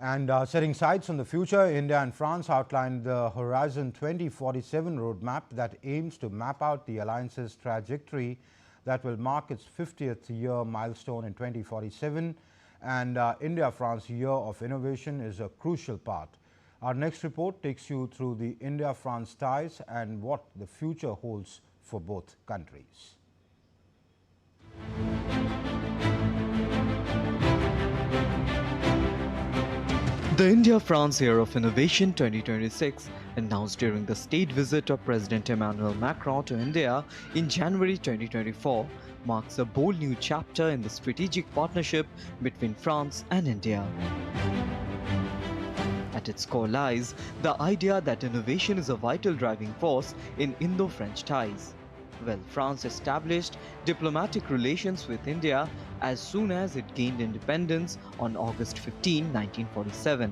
And setting sights on the future, India and France outlined the Horizon 2047 roadmap that aims to map out the alliance's trajectory that will mark its 50th year milestone in 2047. And India-France Year of Innovation is a crucial part. Our next report takes you through the India-France ties and what the future holds for both countries. The India-France Year of Innovation 2026, announced during the state visit of President Emmanuel Macron to India in January 2024, marks a bold new chapter in the strategic partnership between France and India. At its core lies the idea that innovation is a vital driving force in Indo-French ties. Well, France established diplomatic relations with India as soon as it gained independence on August 15, 1947.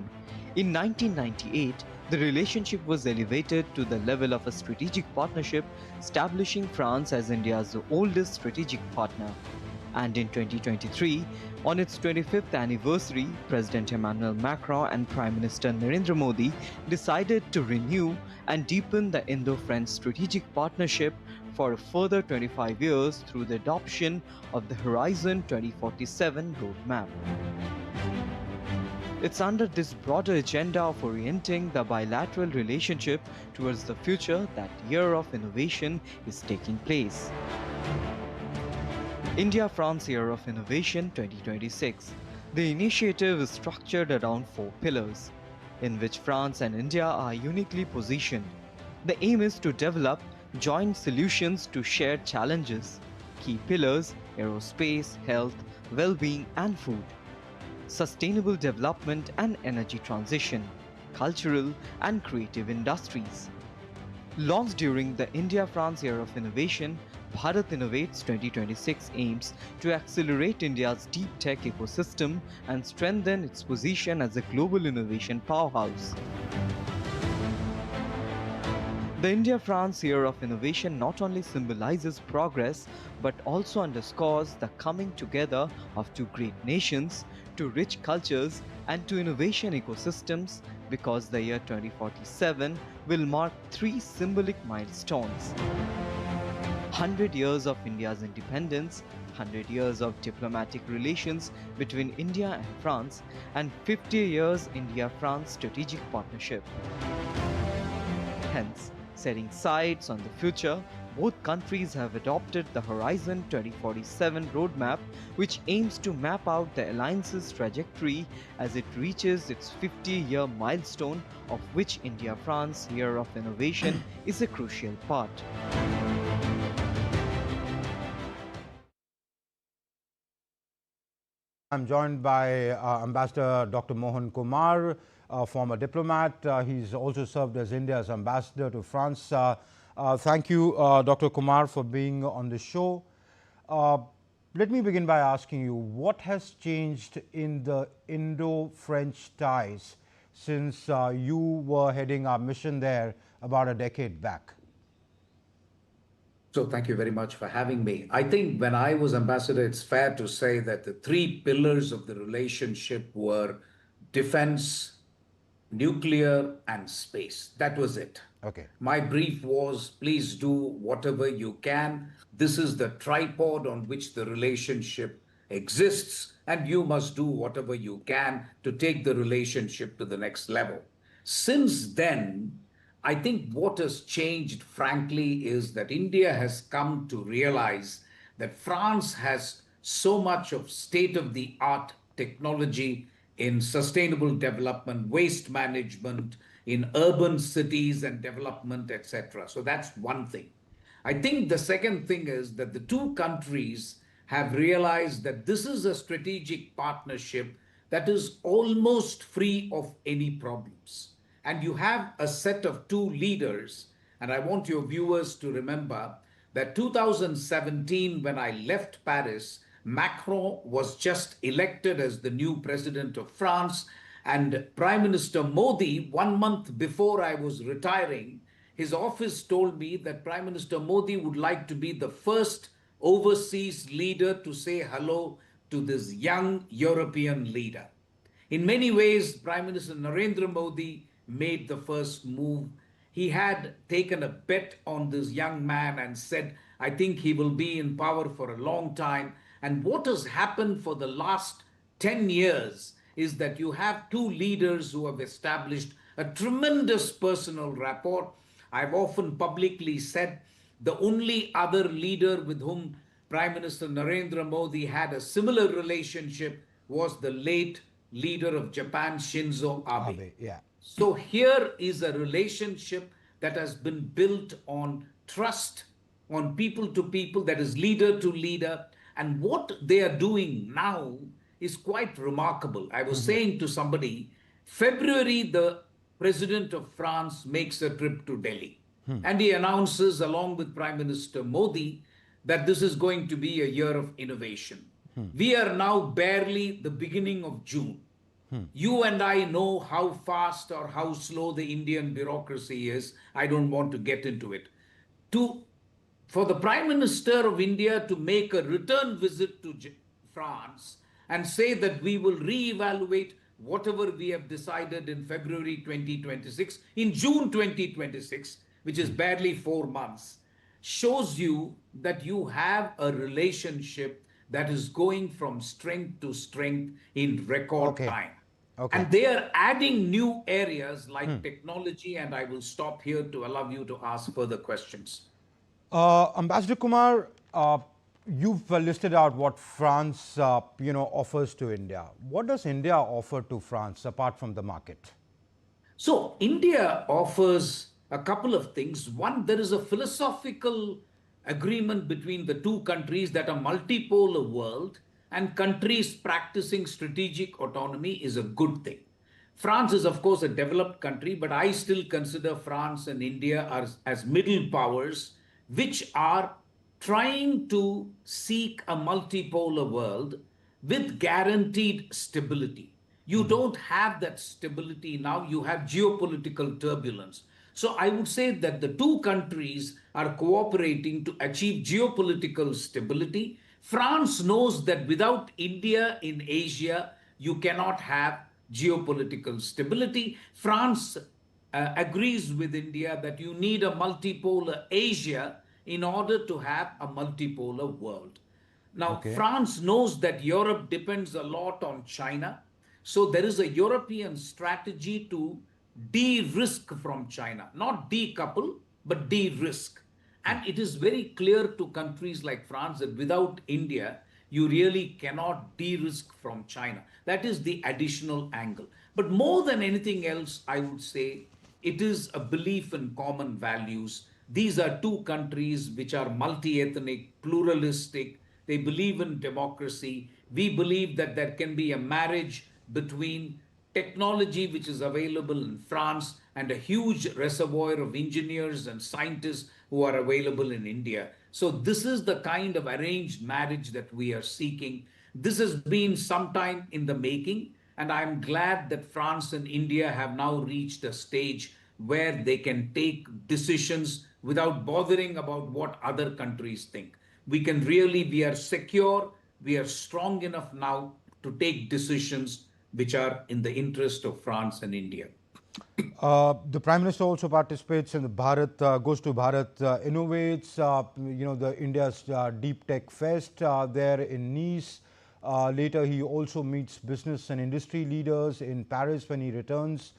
In 1998, the relationship was elevated to the level of a strategic partnership, establishing France as India's oldest strategic partner. And in 2023, on its 25th anniversary, President Emmanuel Macron and Prime Minister Narendra Modi decided to renew and deepen the Indo-French strategic partnership for a further 25 years through the adoption of the Horizon 2047 roadmap. It's under this broader agenda of orienting the bilateral relationship towards the future that Year of Innovation is taking place. India-France Year of Innovation 2026. The initiative is structured around 4 pillars, in which France and India are uniquely positioned. The aim is to develop joint solutions to shared challenges. Key pillars: aerospace, health, well-being and food, sustainable development and energy transition, cultural and creative industries. Launched during the India-France Year of Innovation, Bharat Innovates 2026 aims to accelerate India's deep tech ecosystem and strengthen its position as a global innovation powerhouse. The India-France Year of Innovation not only symbolizes progress but also underscores the coming together of two great nations, two rich cultures and two innovation ecosystems, because the year 2047 will mark 3 symbolic milestones: 100 years of India's independence, 100 years of diplomatic relations between India and France, and 50 years India-France strategic partnership. Hence, setting sights on the future, both countries have adopted the Horizon 2047 roadmap, which aims to map out the alliance's trajectory as it reaches its 50-year milestone, of which India-France Year of Innovation is a crucial part. I'm joined by Ambassador Dr. Mohan Kumar, a former diplomat. He's also served as India's ambassador to France. Thank you, Dr. Kumar, for being on the show. Let me begin by asking you, what has changed in the Indo-French ties since you were heading our mission there about a decade back? So thank you very much for having me. I think when I was ambassador, it's fair to say that the 3 pillars of the relationship were defense, nuclear, and space. That was it. Okay. My brief was, please do whatever you can. This is the tripod on which the relationship exists, and you must do whatever you can to take the relationship to the next level. Since then, I think what has changed, frankly, is that India has come to realize that France has so much of state-of-the-art technology in sustainable development, waste management, in urban cities and development, etc. So that's one thing. I think the second thing is that the two countries have realized that this is a strategic partnership that is almost free of any problems. And you have a set of 2 leaders, and I want your viewers to remember that 2017, when I left Paris, Macron was just elected as the new president of France, and Prime Minister Modi, 1 month before I was retiring, his office told me that Prime Minister Modi would like to be the first overseas leader to say hello to this young European leader. In many ways, Prime Minister Narendra Modi made the first move. He had taken a bet on this young man and said, I think he will be in power for a long time. And what has happened for the last 10 years is that you have two leaders who have established a tremendous personal rapport. I've often publicly said the only other leader with whom Prime Minister Narendra Modi had a similar relationship was the late leader of Japan, Shinzo Abe. Abe, yeah. So here is a relationship that has been built on trust, on people to people, that is leader to leader. And what they are doing now is quite remarkable. I was saying to somebody, February, the president of France makes a trip to Delhi. And he announces, along with Prime Minister Modi, that this is going to be a year of innovation. We are now barely the beginning of June. You and I know how fast or how slow the Indian bureaucracy is. I don't want to get into it. For the Prime Minister of India to make a return visit to France and say that we will reevaluate whatever we have decided in February 2026, in June 2026, which is barely 4 months, shows you that you have a relationship that is going from strength to strength in record time. Okay. And they are adding new areas like technology, and I will stop here to allow you to ask further questions. Ambassador Kumar, you've listed out what France, offers to India. What does India offer to France apart from the market? So India offers a couple of things. One, there is a philosophical agreement between the two countries that a multipolar world and countries practicing strategic autonomy is a good thing. France is, of course, a developed country, but I still consider France and India as middle powers, which are trying to seek a multipolar world with guaranteed stability. You don't have that stability now, you have geopolitical turbulence. So I would say that the two countries are cooperating to achieve geopolitical stability. France knows that without India in Asia, you cannot have geopolitical stability. France agrees with India that you need a multipolar Asia in order to have a multipolar world. Now, France knows that Europe depends a lot on China. So there is a European strategy to de-risk from China, not decouple, but de-risk. And it is very clear to countries like France that without India, you really cannot de-risk from China. That is the additional angle. But more than anything else, I would say it is a belief in common values. These are two countries which are multi-ethnic, pluralistic. They believe in democracy. We believe that there can be a marriage between technology which is available in France and a huge reservoir of engineers and scientists who are available in India. So this is the kind of arranged marriage that we are seeking. This has been some time in the making, and I'm glad that France and India have now reached a stage where they can take decisions without bothering about what other countries think. We are secure, we are strong enough now to take decisions which are in the interest of France and India. The Prime Minister also participates in the Bharat, goes to Bharat Innovates, the India's Deep Tech Fest there in Nice. Later, he also meets business and industry leaders in Paris when he returns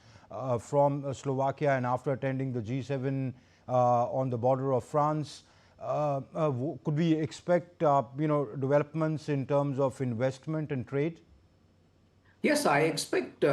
from Slovakia, and after attending the G7 on the border of France. Could we expect, developments in terms of investment and trade? Yes, I expect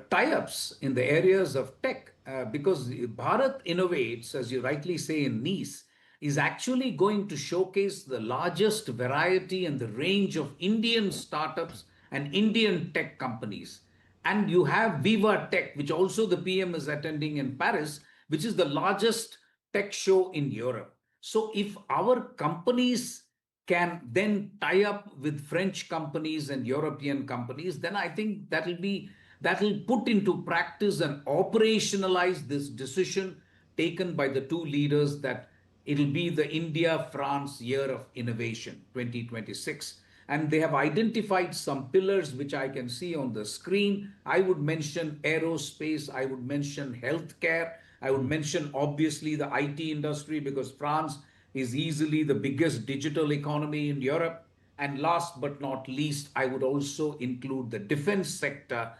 tie-ups in the areas of tech because Bharat Innovates, as you rightly say in Nice, is actually going to showcase the largest variety and the range of Indian startups and Indian tech companies. And you have Viva Tech, which also the PM is attending in Paris, which is the largest tech show in Europe. So if our companies can then tie up with French companies and European companies, then I think that'll put into practice and operationalize this decision taken by the two leaders that it'll be the India-France Year of Innovation 2026. And they have identified some pillars which I can see on the screen. I would mention aerospace, I would mention healthcare, I would mention obviously the IT industry because France is easily the biggest digital economy in Europe. And last but not least, I would also include the defense sector.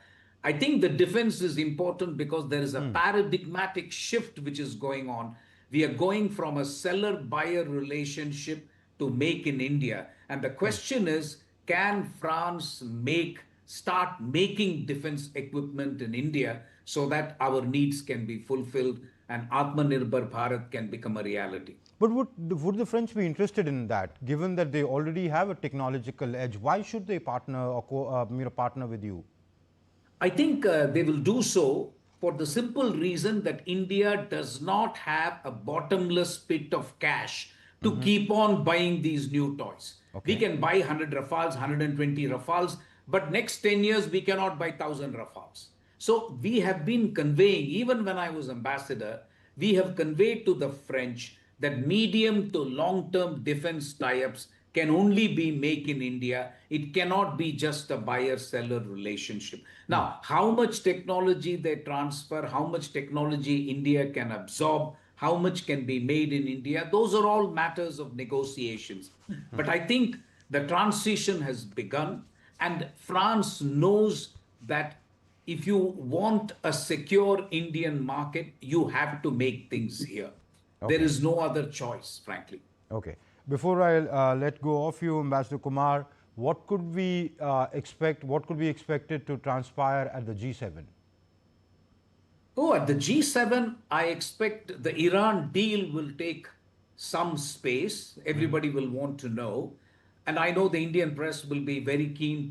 I think the defense is important because there is a paradigmatic shift which is going on. We are going from a seller buyer relationship to make in India. And the question is, can France start making defense equipment in India so that our needs can be fulfilled and Atmanirbhar Bharat can become a reality? But would the French be interested in that, given that they already have a technological edge? Why should they partner or partner with you? I think they will do so for the simple reason that India does not have a bottomless pit of cash to keep on buying these new toys. We Okay. can buy 100 Rafales, 120 Rafales, but next 10 years we cannot buy 1,000 Rafales. So we have been conveying, even when I was ambassador, we have conveyed to the French that medium to long term defense tie ups can only be make in India. It cannot be just a buyer seller relationship. Now, how much technology they transfer, how much technology India can absorb, how much can be made in India, those are all matters of negotiations. But I think the transition has begun, and France knows that if you want a secure Indian market, you have to make things here. There Okay. is no other choice, frankly. Okay. Before I let go of you, Ambassador Kumar, what could we expect? What could be expected to transpire at the G7? Oh, at the G7, I expect the Iran deal will take some space. Everybody will want to know. And I know the Indian press will be very keen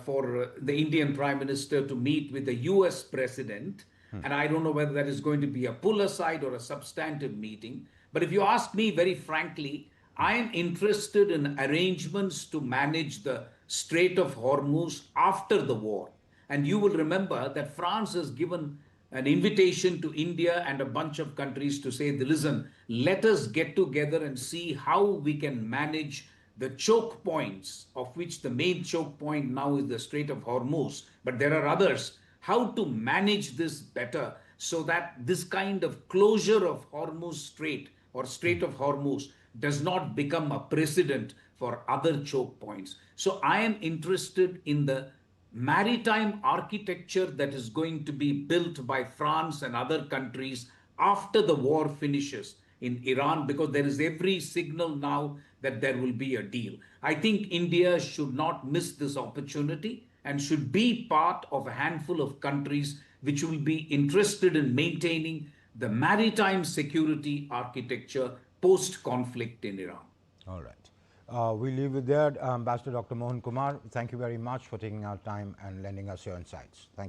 for the Indian Prime Minister to meet with the US President. And I don't know whether that is going to be a pull aside or a substantive meeting. But if you ask me very frankly, I am interested in arrangements to manage the Strait of Hormuz after the war. And you will remember that France has given an invitation to India and a bunch of countries to say, listen, let us get together and see how we can manage the choke points, of which the main choke point now is the Strait of Hormuz, but there are others. How to manage this better so that this kind of closure of Hormuz Strait or Strait of Hormuz does not become a precedent for other choke points. So I am interested in the maritime architecture that is going to be built by France and other countries after the war finishes in Iran, because there is every signal now that there will be a deal. I think India should not miss this opportunity and should be part of a handful of countries which will be interested in maintaining the maritime security architecture post conflict in Iran. All right. We leave it there. Ambassador Dr. Mohan Kumar, thank you very much for taking our time and lending us your insights. Thank you.